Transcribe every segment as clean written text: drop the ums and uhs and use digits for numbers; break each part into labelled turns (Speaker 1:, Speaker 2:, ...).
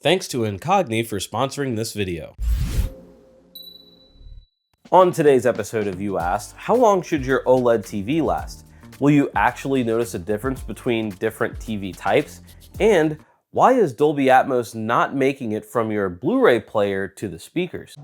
Speaker 1: Thanks to Incogni for sponsoring this video. On today's episode of You Asked, how long should your OLED TV last? Will you actually notice a difference between different TV types? And why is Dolby Atmos not making it from your Blu-ray player to the speakers?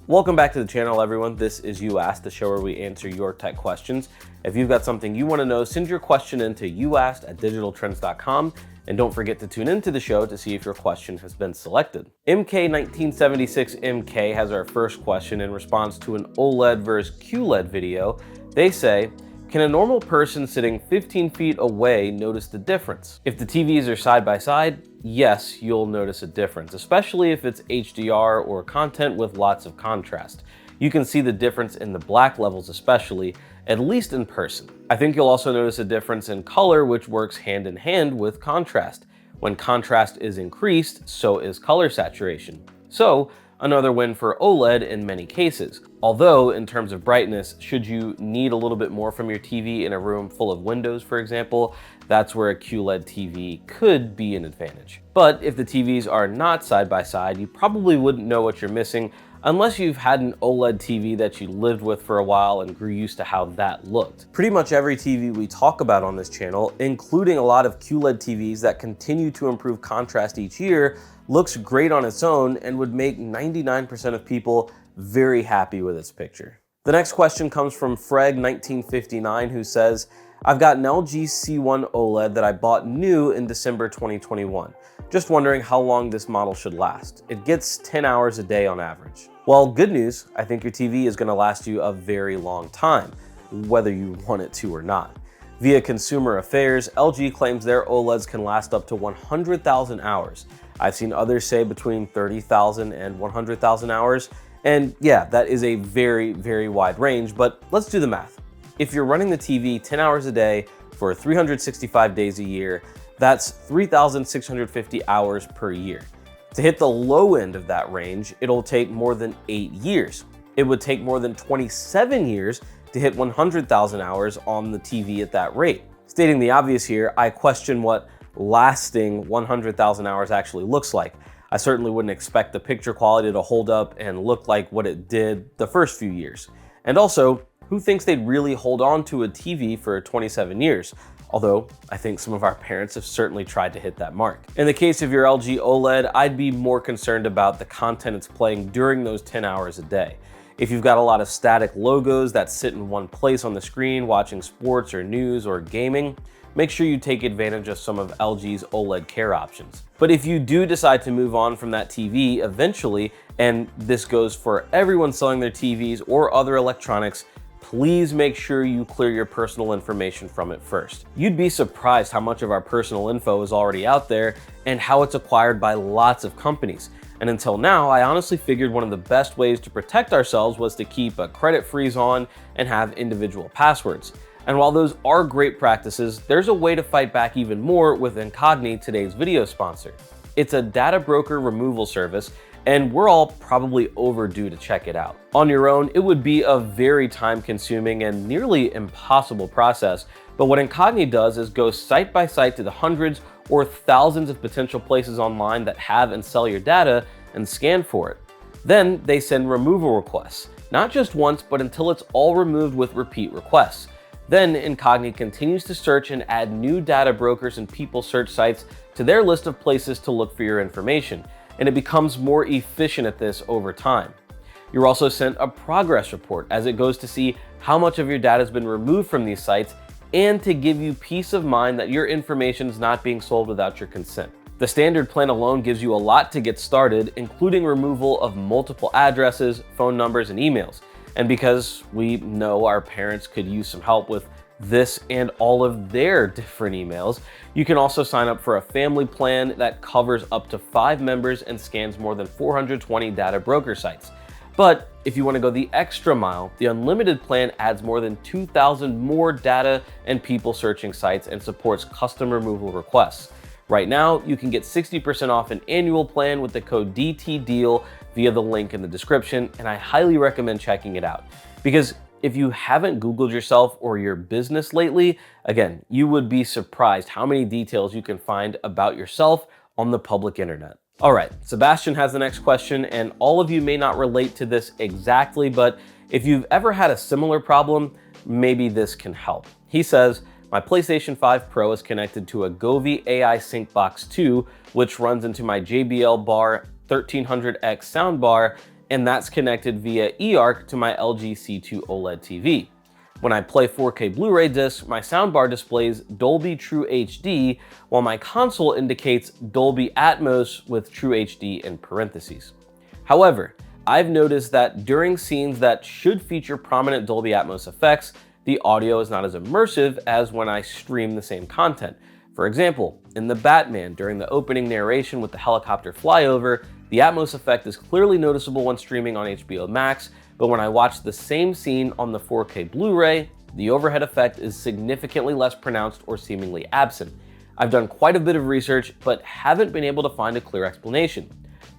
Speaker 1: Welcome back to the channel, everyone. This is You Asked, the show where we answer your tech questions. If you've got something you want to know, send your question in to youasked@digitaltrends.com, and don't forget to tune into the show to see if your question has been selected. MK1976MK has our first question in response to an OLED versus QLED video. They say, can a normal person sitting 15 feet away notice the difference? If the TVs are side by side, yes, you'll notice a difference, especially if it's HDR or content with lots of contrast. You can see the difference in the black levels especially, at least in person. I think you'll also notice a difference in color, which works hand in hand with contrast. When contrast is increased, so is color saturation. So, another win for OLED in many cases. Although, in terms of brightness, should you need a little bit more from your TV in a room full of windows, for example, that's where a QLED TV could be an advantage. But if the TVs are not side by side, you probably wouldn't know what you're missing unless you've had an OLED TV that you lived with for a while and grew used to how that looked. Pretty much every TV we talk about on this channel, including a lot of QLED TVs that continue to improve contrast each year, looks great on its own and would make 99% of people very happy with its picture. The next question comes from Freg1959, who says, I've got an LG C1 OLED that I bought new in December 2021. Just wondering how long this model should last. It gets 10 hours a day on average. Well, good news, I think your TV is gonna last you a very long time, whether you want it to or not. Via Consumer Affairs, LG claims their OLEDs can last up to 100,000 hours. I've seen others say between 30,000 and 100,000 hours. And yeah, that is a very, very wide range, but let's do the math. If you're running the TV 10 hours a day for 365 days a year, that's 3,650 hours per year. To hit the low end of that range, it'll take more than 8 years. It would take more than 27 years to hit 100,000 hours on the TV at that rate. Stating the obvious here, I question what lasting 100,000 hours actually looks like. I certainly wouldn't expect the picture quality to hold up and look like what it did the first few years. And also, who thinks they'd really hold on to a TV for 27 years? Although, I think some of our parents have certainly tried to hit that mark. In the case of your LG OLED, I'd be more concerned about the content it's playing during those 10 hours a day. If you've got a lot of static logos that sit in one place on the screen watching sports or news or gaming, make sure you take advantage of some of LG's OLED care options. But if you do decide to move on from that TV eventually, and this goes for everyone selling their TVs or other electronics, please make sure you clear your personal information from it first. You'd be surprised how much of our personal info is already out there and how it's acquired by lots of companies. And until now, I honestly figured one of the best ways to protect ourselves was to keep a credit freeze on and have individual passwords. And while those are great practices, there's a way to fight back even more with Incogni, today's video sponsor. It's a data broker removal service, and we're all probably overdue to check it out. On your own, it would be a very time-consuming and nearly impossible process, but what Incogni does is go site by site to the hundreds or thousands of potential places online that have and sell your data and scan for it. Then they send removal requests, not just once, but until it's all removed with repeat requests. Then Incogni continues to search and add new data brokers and people search sites to their list of places to look for your information, and it becomes more efficient at this over time. You're also sent a progress report as it goes to see how much of your data has been removed from these sites and to give you peace of mind that your information is not being sold without your consent. The standard plan alone gives you a lot to get started, including removal of multiple addresses, phone numbers, and emails. And because we know our parents could use some help with this and all of their different emails, you can also sign up for a family plan that covers up to 5 members and scans more than 420 data broker sites. But if you want to go the extra mile, the unlimited plan adds more than 2,000 more data and people searching sites and supports custom removal requests. Right now, you can get 60% off an annual plan with the code DTDEAL via the link in the description, and I highly recommend checking it out. Because If you haven't Googled yourself or your business lately, again, you would be surprised how many details you can find about yourself on the public internet. All right, Sebastian has the next question, and all of you may not relate to this exactly, but if you've ever had a similar problem, maybe this can help. He says, my PlayStation 5 Pro is connected to a Govee AI Sync Box 2, which runs into my JBL Bar 1300X soundbar, and that's connected via eARC to my LG C2 OLED TV. When I play 4K Blu-ray discs, my soundbar displays Dolby True HD, while my console indicates Dolby Atmos with True HD in parentheses. However, I've noticed that during scenes that should feature prominent Dolby Atmos effects, the audio is not as immersive as when I stream the same content. For example, in The Batman, during the opening narration with the helicopter flyover, the Atmos effect is clearly noticeable when streaming on HBO Max, but when I watch the same scene on the 4K Blu-ray, the overhead effect is significantly less pronounced or seemingly absent. I've done quite a bit of research, but haven't been able to find a clear explanation.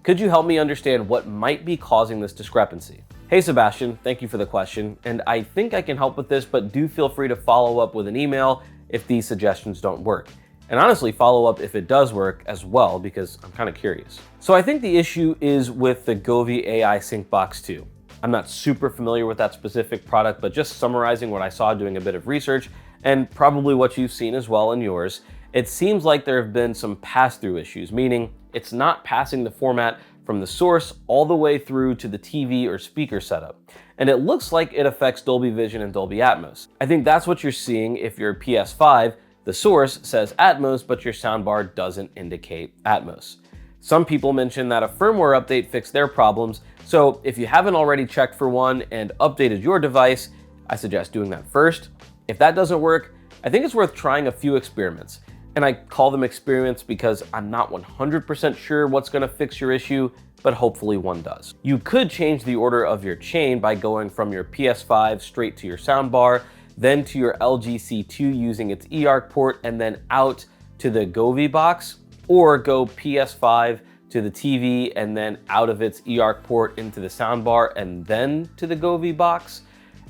Speaker 1: Could you help me understand what might be causing this discrepancy? Hey Sebastian, thank you for the question, and I think I can help with this, but do feel free to follow up with an email if these suggestions don't work. And honestly, follow up if it does work as well, because I'm kind of curious. So I think the issue is with the Govee AI Sync Box 2. I'm not super familiar with that specific product, but just summarizing what I saw doing a bit of research, and probably what you've seen as well in yours, it seems like there have been some pass-through issues, meaning it's not passing the format from the source all the way through to the TV or speaker setup. And it looks like it affects Dolby Vision and Dolby Atmos. I think that's what you're seeing if your PS5, the source says Atmos, but your soundbar doesn't indicate Atmos. Some people mention that a firmware update fixed their problems, so if you haven't already checked for one and updated your device, I suggest doing that first. If that doesn't work, I think it's worth trying a few experiments. And I call them experiments because I'm not 100% sure what's gonna fix your issue, but hopefully one does. You could change the order of your chain by going from your PS5 straight to your soundbar, then to your LG C2 using its eARC port, and then out to the Govee box, or go PS5 to the TV and then out of its eARC port into the soundbar and then to the Govee box.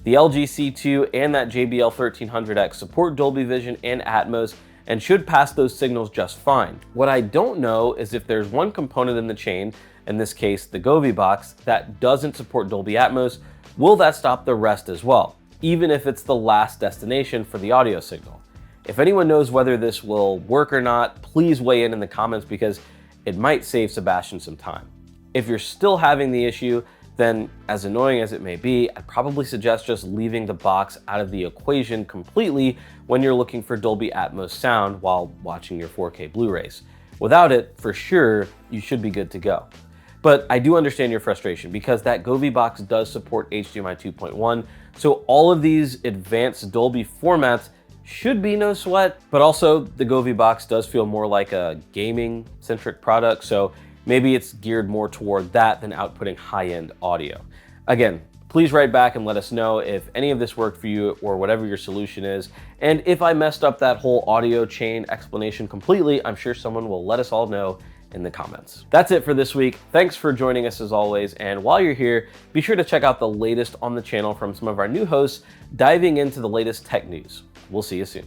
Speaker 1: The LG C2 and that JBL 1300X support Dolby Vision and Atmos and should pass those signals just fine. What I don't know is if there's one component in the chain, in this case the Govee box, that doesn't support Dolby Atmos, will that stop the rest as well, even if it's the last destination for the audio signal? If anyone knows whether this will work or not, please weigh in the comments because it might save Sebastian some time. If you're still having the issue, then as annoying as it may be, I'd probably suggest just leaving the box out of the equation completely when you're looking for Dolby Atmos sound while watching your 4K Blu-rays. Without it, for sure, you should be good to go. But I do understand your frustration because that Govee box does support HDMI 2.1, so all of these advanced Dolby formats should be no sweat, but also the Govee box does feel more like a gaming-centric product, so maybe it's geared more toward that than outputting high-end audio. Again, please write back and let us know if any of this worked for you or whatever your solution is. And if I messed up that whole audio chain explanation completely, I'm sure someone will let us all know in the comments. That's it for this week. Thanks for joining us as always. And while you're here, be sure to check out the latest on the channel from some of our new hosts diving into the latest tech news. We'll see you soon.